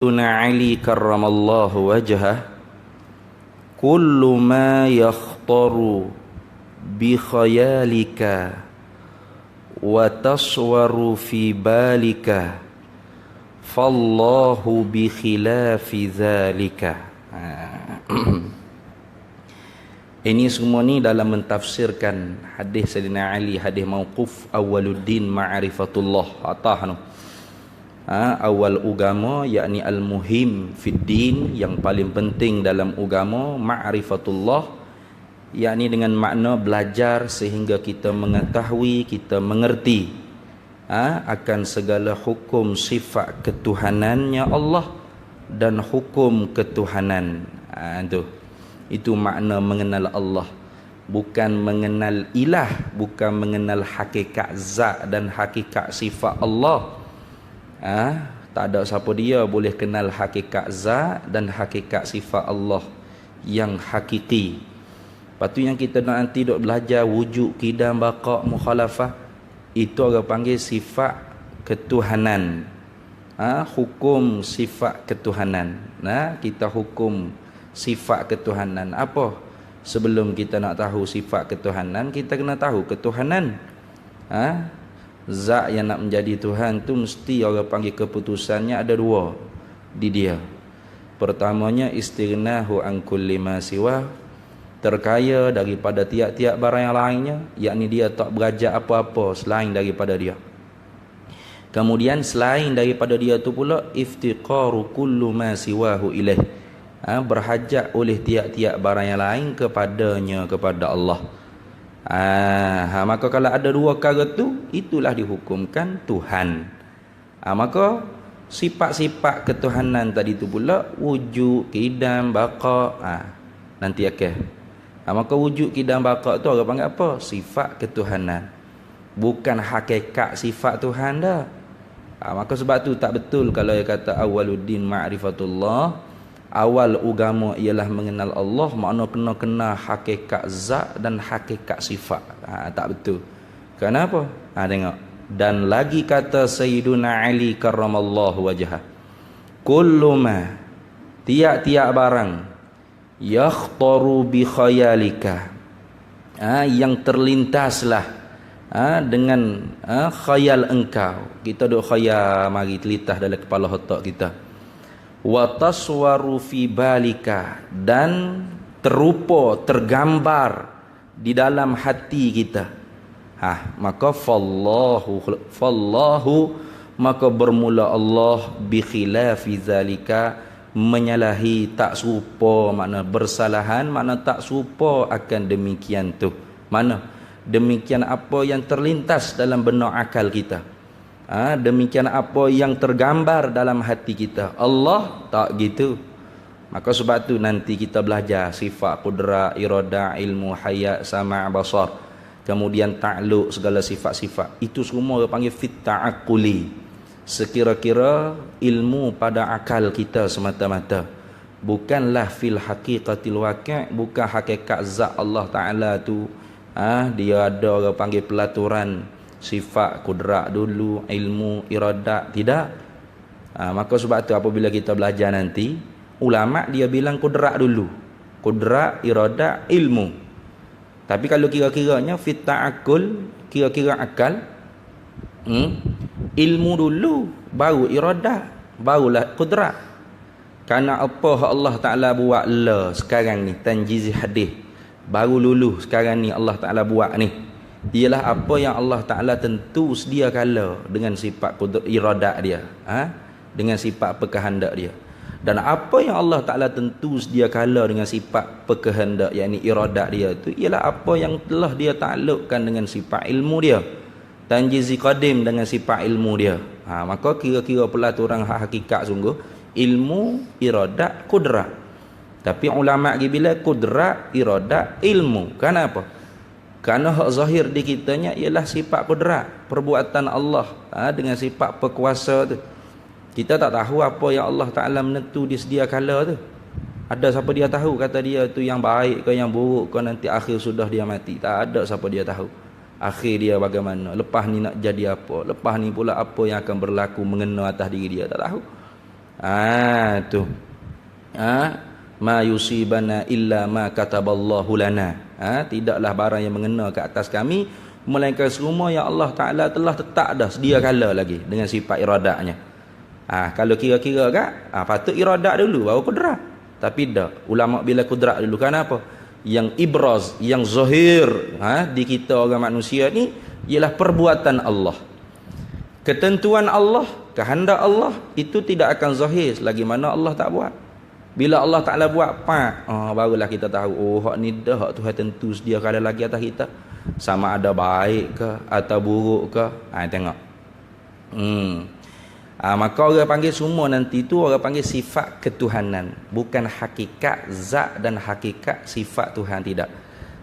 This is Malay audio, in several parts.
Sayyiduna Ali karramallahu wajhah, kullu ma yakhtaru bi khayalika wa taswaru fi balika fallahu bi khilafi dzalika. Ini semua ni dalam mentafsirkan hadis Sayyidina Ali, hadis mauquf awwaluddin ma'rifatullah atahnu. Awal agama yakni al-muhim fid din, yang paling penting dalam agama, ma'rifatullah yakni dengan makna belajar sehingga kita mengetahui, kita mengerti akan segala hukum sifat ketuhanannya Allah dan hukum ketuhanan. Itu makna mengenal Allah, bukan mengenal ilah, bukan mengenal hakikat zat dan hakikat sifat Allah. Tak ada siapa dia boleh kenal hakikat zat dan hakikat sifat Allah yang hakiki. Lepas tu yang kita nak nanti duk belajar wujud, qidam, baqa', mukhalafah, itu orang panggil sifat ketuhanan. Hukum sifat ketuhanan. Kita hukum sifat ketuhanan. Apa? Sebelum kita nak tahu sifat ketuhanan, kita kena tahu ketuhanan. Zat yang nak menjadi Tuhan tu mesti orang panggil keputusannya ada dua di dia. Pertamanya istighnahu an kulli ma siwa, terkaya daripada tiap-tiap barang yang lainnya, yakni dia tak berajak apa-apa selain daripada dia. Kemudian selain daripada dia tu pula iftiqaru kullu ma siwahu ilaih, berhajat oleh tiap-tiap barang yang lain kepadanya, kepada Allah. Maka kalau ada dua perkara tu, itulah dihukumkan Tuhan. Maka sifat-sifat ketuhanan tadi tu pula wujud, qidam, baqa'. Nanti akan. Maka wujud, qidam, baqa' tu orang panggil apa? Sifat ketuhanan. Bukan hakikat sifat Tuhan dah. Maka sebab tu tak betul kalau dia kata awwaluddin ma'rifatullah, awal agama ialah mengenal Allah, makna kena hakikat zat dan hakikat sifat. Tak betul. Kenapa? Tengok. Dan lagi kata Sayyiduna Ali karramallahu wajhah, kullu ma, tiap-tiap barang, yakhtaru bi khayalika, yang terlintaslah dengan khayal engkau. Kita duk khayal, mari terlintas dalam kepala otak kita. Wa taswaru fi balika, dan terupa, tergambar di dalam hati kita. Maka fallahu, maka bermula Allah bi khilafi zalika, menyalahi, tak serupa, makna bersalahan, makna tak serupa akan demikian tu. Mana demikian apa yang terlintas dalam benak akal kita, demikian apa yang tergambar dalam hati kita. Allah tak gitu. Maka sebab tu nanti kita belajar sifat qudrat, iradah, ilmu, hayat, sama', basar, kemudian ta'alluq, segala sifat-sifat. Itu semua orang panggil fit ta'aquli, sekira-kira ilmu pada akal kita semata-mata, bukanlah fil haqiqatil waqi', bukan hakikat zat Allah Ta'ala tu. Dia ada orang panggil pelaturan sifat kudrat dulu, ilmu, iradat, tidak. Maka sebab tu apabila kita belajar nanti, ulama dia bilang kudrat dulu, kudrat, iradat, ilmu. Tapi kalau kira-kiranya fit ta'akul, kira-kira akal, ilmu dulu, baru iradat, barulah kudrat. Karena apa Allah Ta'ala buat sekarang ni, tanjizi hadis, baru luluh sekarang ni Allah Ta'ala buat ni, ialah apa yang Allah Ta'ala tentu sedia kala dengan sifat iradat dia, dengan sifat berkehendak dia. Dan apa yang Allah Ta'ala tentu sedia kala dengan sifat berkehendak, yakni iradat dia tu, ialah apa yang telah dia taklukkan dengan sifat ilmu dia, tanjizi qadim dengan sifat ilmu dia. Maka kira-kira pelaturan hakikat sungguh ilmu, iradat, kudrat. Tapi ulama' bila kudrat, iradat, ilmu. Kenapa? Kerana hak zahir di kitanya ialah sifat kudrat, perbuatan Allah dengan sifat berkuasa tu. Kita tak tahu apa yang Allah Ta'ala menentu di sedia kala tu. Ada siapa dia tahu kata dia tu yang baik ke yang buruk ke nanti akhir sudah dia mati? Tak ada siapa dia tahu. akhir dia bagaimana, lepas ni nak jadi apa, lepas ni pula apa yang akan berlaku mengena atas diri dia, tak tahu. Tu. Ma yusibana illa ma kataballahu lana. Tidaklah barang yang mengena ke atas kami melainkan semua yang Allah Taala telah tetap dah sedia kala lagi dengan sifat iradatnya. Kalau kira-kira patut iradat dulu baru kudrat. Tapi dak. Ulama bila kudrat dulu kenapa? Yang ibraz, yang zahir di kita orang manusia ni ialah perbuatan Allah. Ketentuan Allah, kehendak Allah itu tidak akan zahir selagi mana Allah tak buat. Bila Allah Taala buat barulah kita tahu hak ni dah hak Tuhan tentu sedia kala lagi atas kita. Sama ada baik ke atau buruk ke. Tengok. Maka orang panggil semua nanti tu orang panggil sifat ketuhanan, bukan hakikat zat dan hakikat sifat Tuhan, tidak.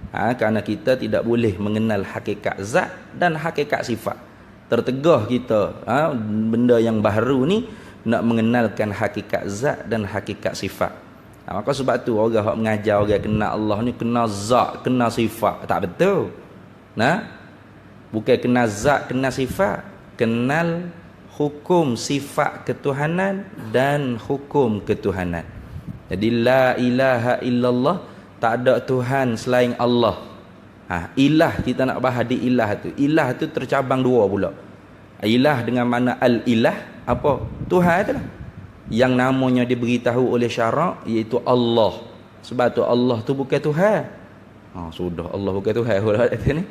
Kerana kita tidak boleh mengenal hakikat zat dan hakikat sifat. Tertegah kita benda yang baru ni nak mengenalkan hakikat zat dan hakikat sifat. Maka sebab tu orang hak mengajar orang kenal Allah ni kenal zat, kenal sifat. Tak betul. Bukan kenal zat, kenal sifat. Kenal hukum sifat ketuhanan dan hukum ketuhanan. Jadi la ilaha illallah, tak ada Tuhan selain Allah. Ilah kita nak bahas di ilah tu. Ilah tu tercabang dua pula. Ilah dengan makna al-ilah, apa? Tuhan itulah. Yang namanya diberitahu oleh syarak iaitu Allah. Sebab tu Allah tu bukan Tuhan. Sudah Allah bukan Tuhan pula ni.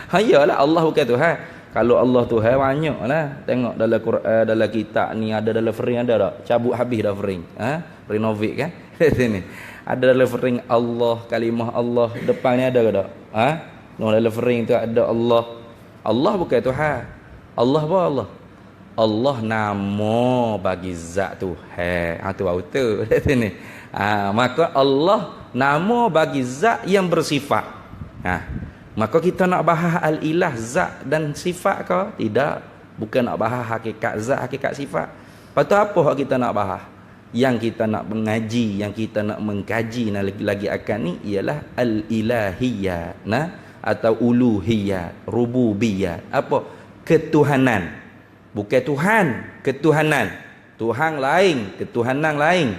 Hayalah Allah bukan Tuhan. Kalau Allah Tuhan banyaklah. Tengok dalam Quran, dalam kitab ni ada dalam frame ada tak? Cabut habis dah frame. Renovate kan? Sini. Ada dalam frame Allah, kalimah Allah, depan ni ada ke tak? Dalam frame tu ada Allah. Allah bukan Tuhan. Allah apa Allah? Allah nama bagi zat Tuhan. Tu auto kat sini. Maka Allah nama bagi zat yang bersifat. Maka kita nak bahas al-ilah zat dan sifat ke? Tidak. Bukan nak bahas hakikat zat, hakikat sifat. Patut apa hak kita nak bahas? Yang kita nak mengaji, yang kita nak mengkaji lagi akan ni ialah al-ilahiyat, atau uluhiyat, rububiyat. Apa? Ketuhanan. Bukan Tuhan, ketuhanan. Tuhan lain, ketuhanan lain.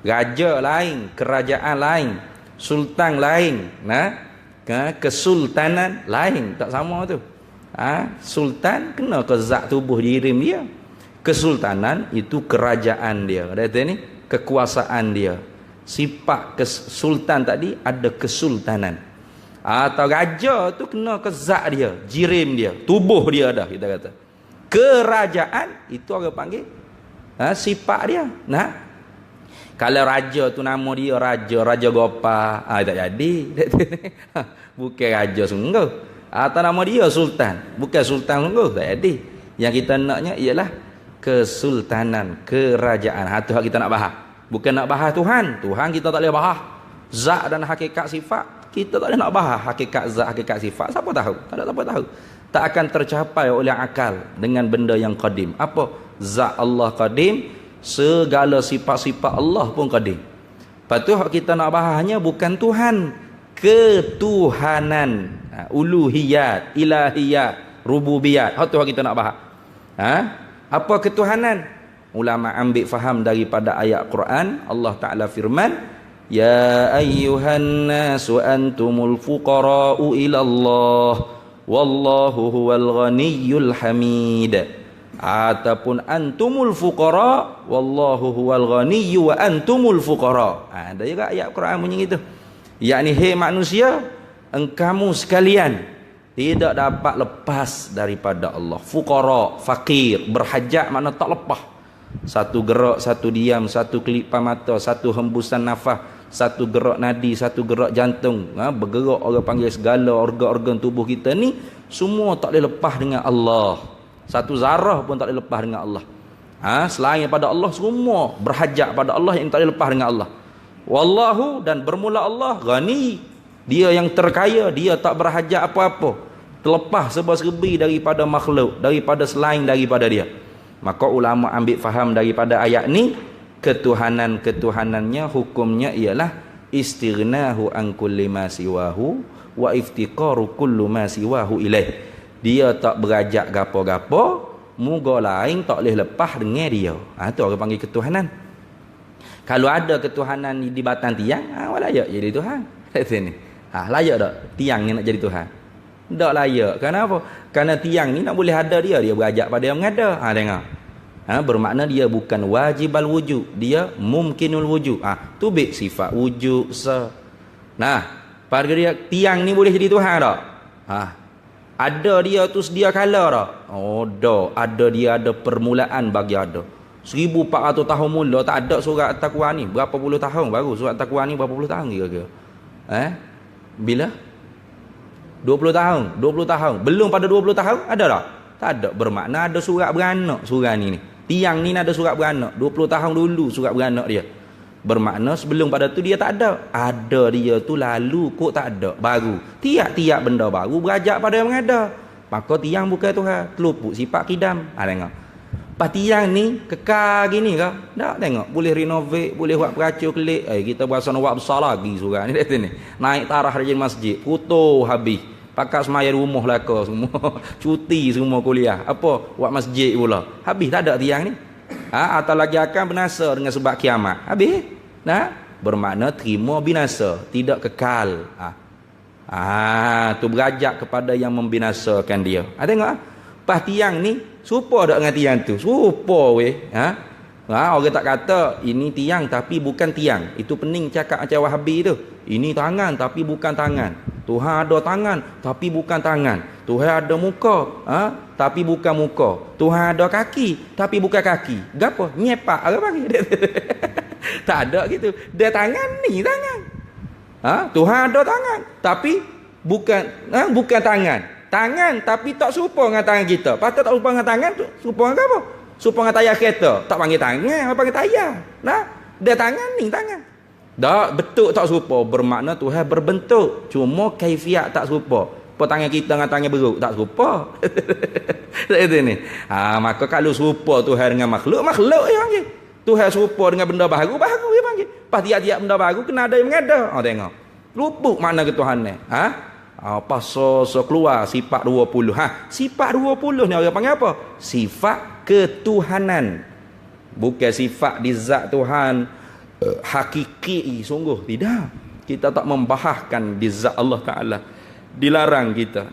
Raja lain, kerajaan lain. Sultan lain, kesultanan lain, tak sama tu. Sultan kena ke zat tubuh diri dia. Kesultanan itu kerajaan dia. Kata ni kekuasaan dia. Sifat kesultan tadi ada kesultanan. Atau raja tu kena ke zat dia, jirim dia, tubuh dia dah kita kata. Kerajaan itu orang panggil sifat dia. Kalau raja tu nama dia Raja Gopal, tak jadi. Bukan raja sungguh. Atau nama dia Sultan, bukan Sultan sungguh, tak jadi. Yang kita naknya ialah kesultanan, kerajaan. Itu hak kita nak bahas. Bukan nak bahas Tuhan. Tuhan kita tak boleh bahas. Zat dan hakikat sifat kita tak boleh nak bahas. Hakikat zat, hakikat sifat siapa tahu? Tak ada siapa tahu. Tak akan tercapai oleh akal dengan benda yang qadim. Apa? Zat Allah qadim, segala sifat-sifat Allah pun qadim. Lepas tu kita nak bahasnya bukan Tuhan, ketuhanan, uluhiyat, ilahiyat, rububiyat. Itu kita nak bahas. Apa ketuhanan? Ulama ambil faham daripada ayat Quran. Allah Ta'ala firman, ya ayyuhan nasu antumul fuqara'u ilallah wallahu huwal ghaniyyul hamid. Ataupun antumul fuqara wallahu huwal ghaniyyu wa antumul fuqara. Ada juga ayat Quran bunyi gitu. Yakni hei manusia, engkamu sekalian tidak dapat lepas daripada Allah. Fuqara, fakir, berhajat makna tak lepas. Satu gerak, satu diam, satu kelipan mata, satu hembusan nafas, satu gerak nadi, satu gerak jantung, bergerak orang panggil segala organ-organ tubuh kita ni semua tak boleh lepas dengan Allah. Satu zarah pun tak boleh lepas dengan Allah. Selain pada Allah semua berhajat pada Allah yang tak boleh lepas dengan Allah. Wallahu, dan bermula Allah ghani, dia yang terkaya, dia tak berhajat apa-apa, terlepas serba-serbi daripada makhluk, daripada selain daripada dia. Maka ulama ambil faham daripada ayat ni, ketuhanan-ketuhanannya hukumnya ialah istighnahu an kulli ma siwahu wa iftiqaru kullu ma siwahu ilaih. Dia tak berajak gapo-gapo, Moga lain tak boleh lepas dengan dia. Tu orang panggil ketuhanan. Kalau ada ketuhanan di batang tiang, layak jadi Tuhan. Sini. Layak tak tiang ni nak jadi Tuhan? Tak layak. Kenapa? Kerana tiang ni nak boleh ada dia berajak pada yang mengada. Tengok. Bermakna dia bukan wajibal wujud, dia mumkinul wujud. Tu bik sifat wujud Nah, pada dia tiang ni boleh jadi Tuhan tak? Ada dia tu sedia kala tak? Dah. Ada dia ada permulaan bagi ada. 1400 tahun mula tak ada surat At-Taqwa ni. Berapa puluh tahun baru surat At-Taqwa ni, berapa puluh tahun kira-kira? Bila? 20 tahun. 20 tahun. Belum pada 20 tahun ada tak? Tak ada. Bermakna ada surat beranak surah ni. Tiang ni ada surat beranak. 20 tahun dulu surat beranak dia. Bermakna sebelum pada tu dia tak ada. Ada dia tu lalu kok tak ada. Baru. Tiap-tiap benda baru berajak pada yang ada. Maka tiang bukan Tuhan. Terluput sifat kidam. Tengok. Pas tiang ni kekal gini ke? Tak, tengok. Boleh renovate, boleh buat peracur kelik. Kita berasa nak buat besar lagi surah ni. Naik tarah dari masjid. Putus habis. Pakat semaya rumah lah kau semua. Cuti semua kuliah. Apa? Buat masjid pula. Habis tak ada tiang ni. Atau lagi akan binasa dengan sebab kiamat. Habis. Bermakna terima binasa. Tidak kekal. Tu berajak kepada yang membinasakan dia. Tengok. Pas tiang ni serupa tak dengan tiang tu? Serupa weh. Orang tak kata ini tiang tapi bukan tiang. Itu pening cakap macam Wahabi tu. Ini tangan tapi bukan tangan. Tuhan ada tangan tapi bukan tangan. Tuhan ada muka tapi bukan muka. Tuhan ada kaki tapi bukan kaki. Gapo? Nyepak apa panggil? Tak ada gitu. Dia tangan ni tangan. Tuhan ada tangan tapi bukan tangan. Tangan tapi tak serupa dengan tangan kita. Patut tak serupa dengan tangan tu serupa dengan apa? Serupa dengan tayar kereta. Tak panggil tangan, apa panggil tayar. Dia tangan ni tangan. Tak bentuk tak serupa. Bermakna Tuhan berbentuk. Cuma kaifiat tak serupa. Apa tangan kita dengan tangan beruk tak serupa. Itu ni. Maka kalau serupa Tuhan dengan makhluk dia panggil. Tuhan serupa dengan benda baru dia panggil. Pas tiap-tiap benda baru kena ada yang mengada. Tengok. Luput makna ketuhanan. Pasal keluar sifat 20. Sifat 20 ni orang panggil apa? Sifat ketuhanan. Bukan sifat di zat Tuhan hakiki sungguh tidak. Kita tak membahaskan di zat Allah Taala. Dilarang kita.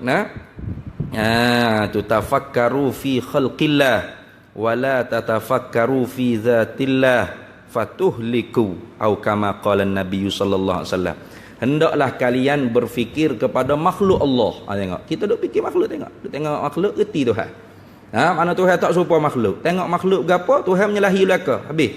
Tutafakkaru fi khalqillah wala tatafakkaru fi zatillah fatuhliku atau kama qala an-nabiy sallallahu alaihi wasallam. Hendaklah kalian berfikir kepada makhluk Allah. Tengok. Kita duk fikir makhluk tengok. Tengok makhluk erti Tuhan. Mana Tuhan tak serupa makhluk. Tengok makhluk berapa Tuhan menyalahi belaka. Habis.